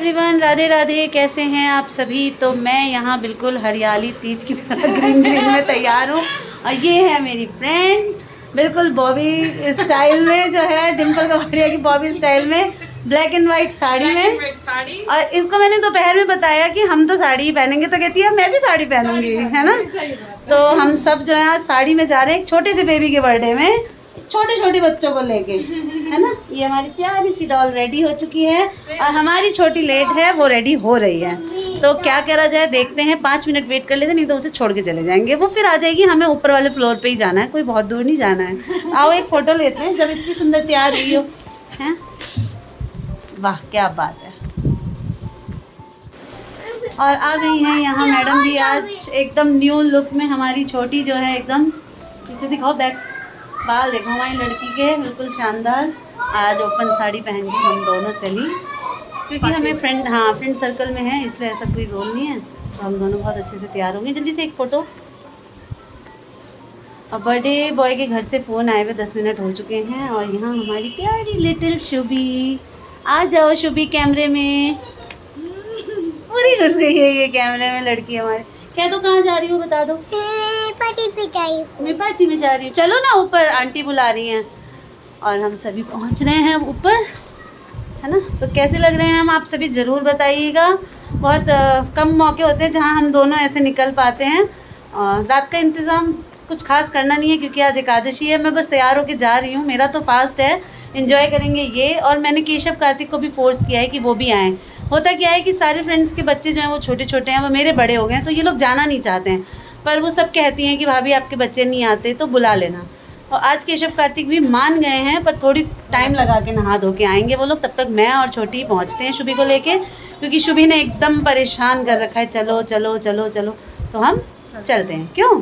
Everyone, Radhe Radhe. कैसे हैं आप सभी? तो मैं यहाँ बिल्कुल हरियाली तीज की तरह ग्रीन ग्रीन में तैयार हूँ और ये है मेरी फ्रेंड बिल्कुल बॉबी स्टाइल में, जो है डिम्पल कपाड़िया की बॉबी स्टाइल में, ब्लैक एंड वाइट साड़ी में। और इसको मैंने दोपहर में बताया कि हम तो साड़ी ही पहनेंगे, तो कहती है मैं भी साड़ी पहनूंगी, है ना। तो हम सब जो है साड़ी में जा रहे हैं एक छोटे से बेबी के बर्थडे में, छोटे छोटे बच्चों को लेके, है ना। ये हमारी प्यारी सी डॉल रेडी हो चुकी है और हमारी छोटी लेट है, वो रेडी हो रही है। तो क्या करा जाए देखते हैं, 5 मिनट वेट कर लेते, नहीं तो उसे छोड़ के चले जाएंगे, वो फिर आ जाएगी। हमें ऊपर वाले फ्लोर पे ही जाना है, कोई बहुत दूर नहीं जाना है। आओ एक फ़ोटो लेते हैं जब इतनी सुंदर तैयार हुई हो, हैं। वाह क्या बात है। और आ गई हैं यहाँ मैडम भी आज एकदम न्यू लुक में। हमारी छोटी जो है एकदम, पीछे दिखाओ बैक, बाल देखो हमारी लड़की के बिल्कुल शानदार। आज ओपन साड़ी पहन के हम दोनों चली, क्योंकि हमें फ्रेंड सर्कल में है, इसलिए ऐसा कोई रोल नहीं है। तो हम दोनों बहुत अच्छे से तैयार होंगे। जल्दी से एक फ़ोटो। और बर्थडे बॉय के घर से फ़ोन आए हुए 10 मिनट हो चुके हैं। और यहाँ हमारी प्यारी लिटिल शुभी, आ जाओ शुभी कैमरे में। पूरी घुस गई है ये कैमरे में लड़की हमारी। क्या तो कहाँ जा रही हो बता दो। मैं पार्टी में जा रही हूँ, चलो ना ऊपर, आंटी बुला रही हैं। और हम सभी पहुँच रहे हैं ऊपर, है ना। तो कैसे लग रहे हैं हम, आप सभी ज़रूर बताइएगा। बहुत कम मौके होते हैं जहाँ हम दोनों ऐसे निकल पाते हैं। रात का इंतज़ाम कुछ खास करना नहीं है, क्योंकि आज एकादशी है। मैं बस तैयार होके जा रही हूँ, मेरा तो फास्ट है, एंजॉय करेंगे ये। और मैंने केशव कार्तिक को भी फोर्स किया है कि वो भी आएँ। होता क्या है कि सारे फ्रेंड्स के बच्चे जो हैं वो छोटे छोटे हैं, वो मेरे बड़े हो गए हैं, तो ये लोग जाना नहीं चाहते हैं। पर वो सब कहती हैं कि भाभी आपके बच्चे नहीं आते तो बुला लेना। और आज केशव कार्तिक भी मान गए हैं, पर थोड़ी टाइम लगा के नहा धो के आएंगे वो लोग। तब तक मैं और छोटी पहुंचते हैं शुभी को लेके, क्योंकि शुभी ने एकदम परेशान कर रखा है, चलो चलो चलो चलो। तो हम चलते हैं, क्यों।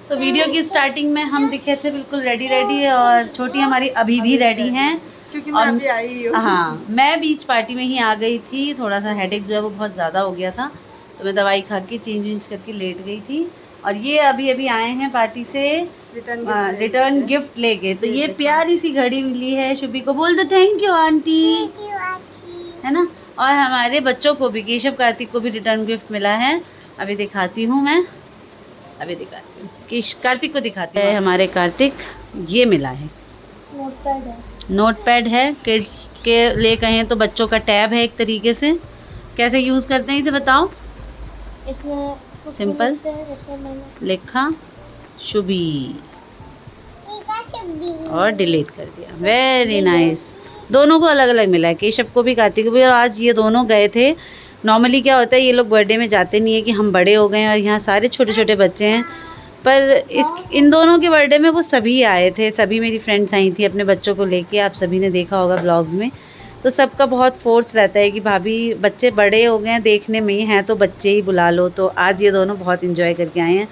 तो वीडियो की स्टार्टिंग में हम दिखे थे बिल्कुल रेडी रेडी, और छोटी हमारी अभी भी रेडी हैं, क्योंकि मैं अभी आई हूँ। हाँ, मैं बीच पार्टी में ही आ गई थी। थोड़ा सा हेडेक जो है वो बहुत ज़्यादा हो गया था, तो मैं दवाई खा के चेंज वेंज करके लेट गई थी। और ये अभी अभी आए हैं पार्टी से रिटर्न गिफ्ट लेके। तो ये प्यारी सी घड़ी मिली है शुभी को, बोल दो थैंक यू आंटी, है ना। और हमारे बच्चों को भी, केशव कार्तिक को भी रिटर्न गिफ्ट मिला है। अभी दिखाती हूँ मैं, अभी दिखाती हूँ, कार्तिक को दिखाती है। हमारे कार्तिक ये मिला है, नोटपैड है, किड्स के लिए कहें तो बच्चों का टैब है एक तरीके से। कैसे यूज़ करते हैं इसे बताओ। इसमें सिंपल लिखा शुभी और डिलीट कर दिया, वेरी नाइस। दोनों को अलग अलग मिला है, केशव को भी कार्तिक को भी। और आज ये दोनों गए थे। नॉर्मली क्या होता है, ये लोग बर्थडे में जाते नहीं है कि हम बड़े हो गए हैं और यहाँ सारे छोटे छोटे बच्चे हैं। पर इन दोनों के बर्थडे में वो सभी आए थे, सभी मेरी फ्रेंड्स आई थी अपने बच्चों को लेके। आप सभी ने देखा होगा ब्लॉग्स में। तो सबका बहुत फोर्स रहता है कि भाभी बच्चे बड़े हो गए हैं, देखने में ही हैं तो बच्चे ही बुला लो। तो आज ये दोनों बहुत इंजॉय करके आए हैं।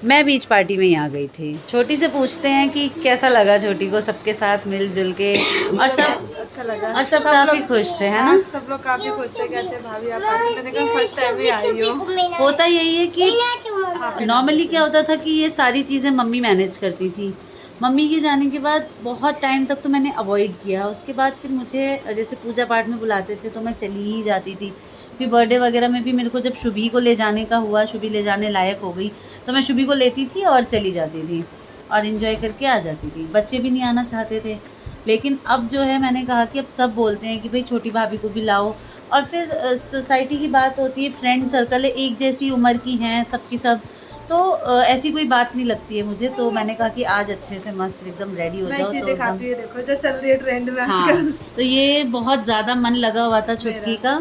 मैं बीच पार्टी में ही आ गई थी। छोटी से पूछते हैं कि कैसा लगा छोटी को सबके साथ मिलजुल के। और सब अच्छा लगा, और सब काफ़ी खुश थे, है ना। सब लोग काफी खुश थे, कहते भाभी आप फर्स्ट टाइम ही आई हो। होता यही है कि नॉर्मली क्या होता था कि ये सारी चीज़ें मम्मी मैनेज करती थी। मम्मी के जाने के बाद बहुत टाइम तक तो मैंने अवॉइड किया। उसके बाद फिर मुझे जैसे पूजा पाठ में बुलाते थे तो मैं चली ही जाती थी। फिर बर्थडे वगैरह में भी मेरे को जब शुभी को ले जाने का हुआ, शुभी ले जाने लायक हो गई, तो मैं शुभी को लेती थी और चली जाती थी और इन्जॉय करके आ जाती थी। बच्चे भी नहीं आना चाहते थे, लेकिन अब जो है मैंने कहा कि अब सब बोलते हैं कि भाई छोटी भाभी को भी लाओ। और फिर सोसाइटी की बात होती है, फ्रेंड सर्कल है, एक जैसी उम्र की हैं सबकी सब, तो ऐसी कोई बात नहीं लगती है मुझे। तो मैंने कहा कि आज अच्छे से मस्त एकदम रेडी हो जाओ। तो दिखाती है, देखो जो चल रही है ट्रेंड में हाँ, आजकल। तो ये बहुत ज़्यादा मन लगा हुआ था छुटकी का,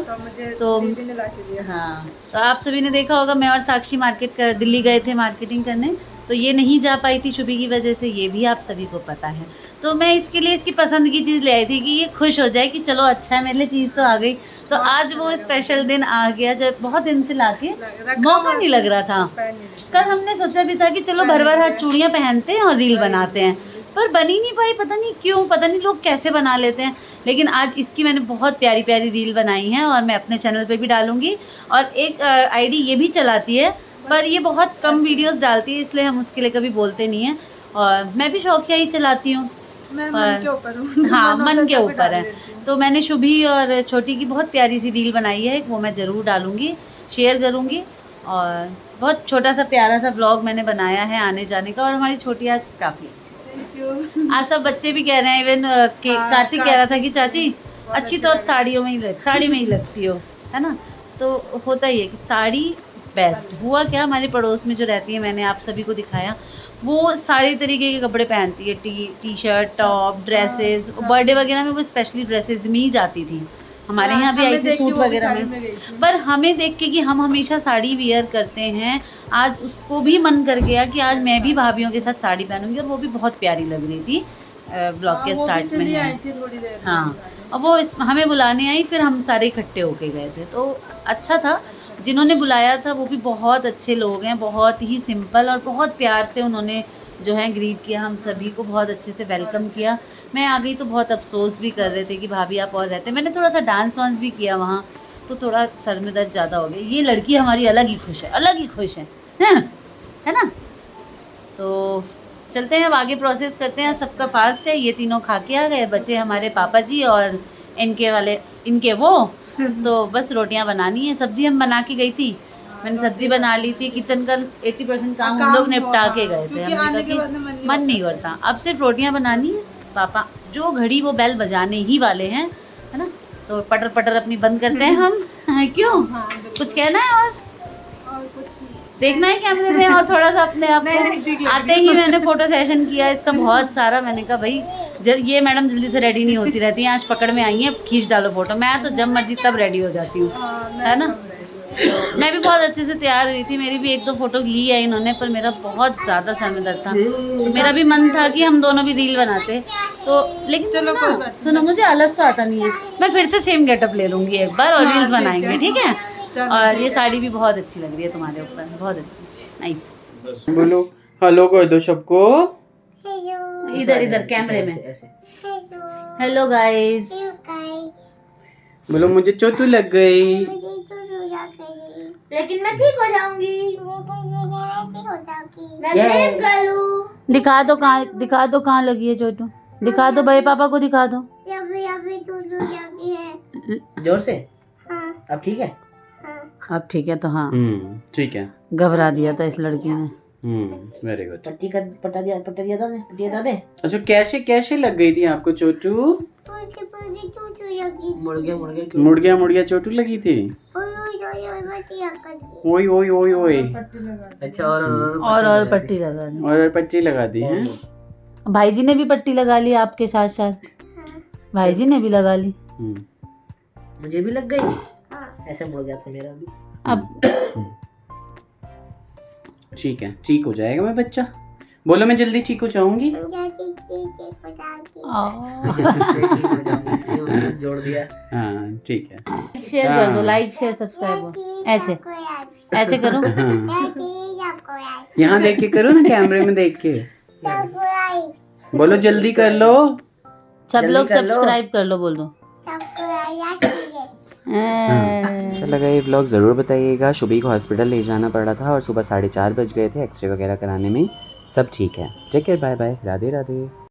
तो दीदी ने ला के दिया। हाँ। तो आप सभी ने देखा होगा, मैं और साक्षी दिल्ली गए थे मार्केटिंग करने, तो ये नहीं जा पाई थी शुभी की वजह से, ये भी आप सभी को पता है। तो मैं इसके लिए इसकी पसंद की चीज़ ले आई थी कि ये खुश हो जाए कि चलो अच्छा है मेरे लिए चीज़ तो आ गई। तो आज वो स्पेशल दिन आ गया, जब बहुत दिन से लाके मौका नहीं लग रहा था। कल हमने सोचा भी था कि चलो भर भर हाथ चूड़ियाँ पहनते हैं और रील बनाते हैं, पर बन ही नहीं पाई। पता नहीं क्यों, पता नहीं लोग कैसे बना लेते हैं। लेकिन आज इसकी मैंने बहुत प्यारी प्यारी रील बनाई है और मैं अपने चैनल पे भी डालूंगी। और एक आईडी ये भी चलाती है, पर ये बहुत कम वीडियोस डालती है, इसलिए हम उसके लिए कभी बोलते नहीं हैं। और मैं भी शौकिया ही चलाती हूँ। मैं पर- मन के ऊपर हूँ। हाँ, मन के तब ऊपर डाल है। देती हूँ। तो मैंने शुभी और छोटी की बहुत प्यारी सी रील बनाई है, वो मैं ज़रूर डालूंगी, शेयर करूंगी। और बहुत छोटा सा प्यारा सा व्लॉग मैंने बनाया है आने जाने का। और हमारी छोटी आज काफ़ी अच्छी Thank you। आज सब बच्चे भी कह रहे हैं, इवन हाँ, कार्तिक कह रहा था कि कार्तिक चाची बहुत अच्छी तो अब लग रही साड़ी में ही लगती हो, है ना। तो होता ही है कि साड़ी बेस्ट। हुआ क्या, हमारे पड़ोस में जो रहती है, मैंने आप सभी को दिखाया, वो सारे तरीके के कपड़े पहनती है, टी शर्ट, टॉप, ड्रेसेस। सब। बर्थडे वगैरह में वो स्पेशली ड्रेसेस में ही जाती थी। हमारे हाँ, यहाँ भी आई हमें थी देख के सूट वो भी वगैरह साड़ी में। गई थी। पर हमें देख के कि हम हमेशा साड़ी वियर करते हैं, आज उसको भी मन कर गया कि आज मैं भी भाभीियों के साथ साड़ी पहनूंगी। और वो भी बहुत प्यारी लग रही थी। ब्लॉग के हाँ, वो भी स्टार्ट में चली है। आई थी थोड़ी देर में। हाँ, और वो हमें बुलाने आई, फिर हम सारे इकट्ठे होके गए थे, तो अच्छा था। अच्छा। जिन्होंने बुलाया था वो भी बहुत अच्छे लोग हैं, बहुत ही सिंपल और बहुत प्यार से उन्होंने जो है ग्रीट किया, हम सभी को बहुत अच्छे से वेलकम अच्छा। किया। मैं आ गई तो बहुत अफसोस भी कर रहे थे कि भाभी आप और रहते। मैंने थोड़ा सा डांस वांस भी किया वहाँ, तो थोड़ा सर में दर्द ज़्यादा हो गया। ये लड़की हमारी अलग ही खुश है, अलग ही खुश है ना। तो चलते हैं, अब आगे प्रोसेस करते हैं। सबका फास्ट है, ये तीनों खा के आ गए, बच्चे हमारे पापा जी और इनके वो तो बस रोटियां बनानी है। सब्जी हम बना के गई थी, मैंने सब्जी बना ली थी। किचन का 80% काम हम लोग निपटा के गए थे। क्योंकि हमने आने के कहा बाद में कि मन नहीं करता, अब सिर्फ रोटियां बनानी है। पापा जो घड़ी वो बेल बजाने ही वाले हैं, है ना। तो पटर पटर अपनी बंद करते हैं हम। क्यों, हाँ, बिल्कुल। कुछ कहना है और कुछ नहीं। देखना है कैमरे में, और थोड़ा सा अपने आप नहीं, नहीं, ठीक को। लग आते रही ही मैंने फोटो सेशन किया इसका बहुत सारा। मैंने कहा भाई ये मैडम जल्दी से रेडी नहीं होती रहती हैं, आज पकड़ में आई हैं, खींच डालो फोटो। मैं तो जब मर्जी तब रेडी हो जाती हूँ, हाँ, है ना। मैं भी बहुत अच्छे से तैयार हुई थी, मेरी भी 1-2 फोटो ली है इन्होंने, पर मेरा बहुत ज़्यादा सर में दर्द था। तो मेरा भी मन था कि हम दोनों भी रील बनाते, तो लेकिन चलो, ना, कोई बात नहीं। सुनो, मुझे आलस तो आता नहीं है। मैं फिर से सेम गेटअप ले लूँगी एक बार और हाँ, रील्स ठीक बनाएंगे, है। ठीक है। चलो, और ठीक ये है। साड़ी भी बहुत अच्छी लग रही है तुम्हारे ऊपर, बहुत अच्छी, नाइस। बोलो हेलो कर दो सबको। Hello. इधर कैमरे में Hello. Hello guys. Hello guys. बोलो मुझे चोट लग गई। मुझे चोट लग गई। लेकिन मैं ठीक हो जाऊंगी। मैं ठीक हो जाऊंगी। मैं ब्रेव करूँ। दिखा दो कहाँ लगी है चोट। दिखा दो भाई, पापा को दिखा दो। अभी चोट लगी है। जोर से। हाँ, अब ठीक है। हाँ। अब ठीक है। तो हाँ, ठीक है। घबरा दिया था इस लड़की ने। Very good. पट्टी का पट्टा दिया दे। अच्छा कैसे कैसे लग गई थी आपको चोटू? पूरी चोट लगी। मुड़ गया मुड़ गया चोटू लगी थी। ओए बस ये कर। ओए ओए ओए ओए। अच्छा और पट्टी लगा दी। और पट्टी लगा दी है। भाई जी ने भी पट्टी लगा ली आपके साथ साथ। भाई जी ने भी लगा ली। मुझे भी लग गई। हाँ। ऐसे मुड़ गया था मेरा भी। अब ठीक है, ठीक हो जाएगा मैं बच्चा। बोलो मैं जल्दी ठीक हो जाऊंगी। जोड़ दिया। हाँ ठीक है। शेयर कर दो, लाइक शेयर सब्सक्राइब ऐसे ऐसे करो। यहाँ देख के करो ना, कैमरे में देख के बोलो जल्दी कर लो। सब जल्दी लोग कर लो। सब्सक्राइब कर लो, बोल दो। कैसा लगा ये व्लॉग ज़रूर बताइएगा। शुभी को हॉस्पिटल ले जाना पड़ा था और सुबह 4:30 बज गए थे एक्सरे वगैरह कराने में। सब ठीक है। Take care, bye bye, Radhe Radhe.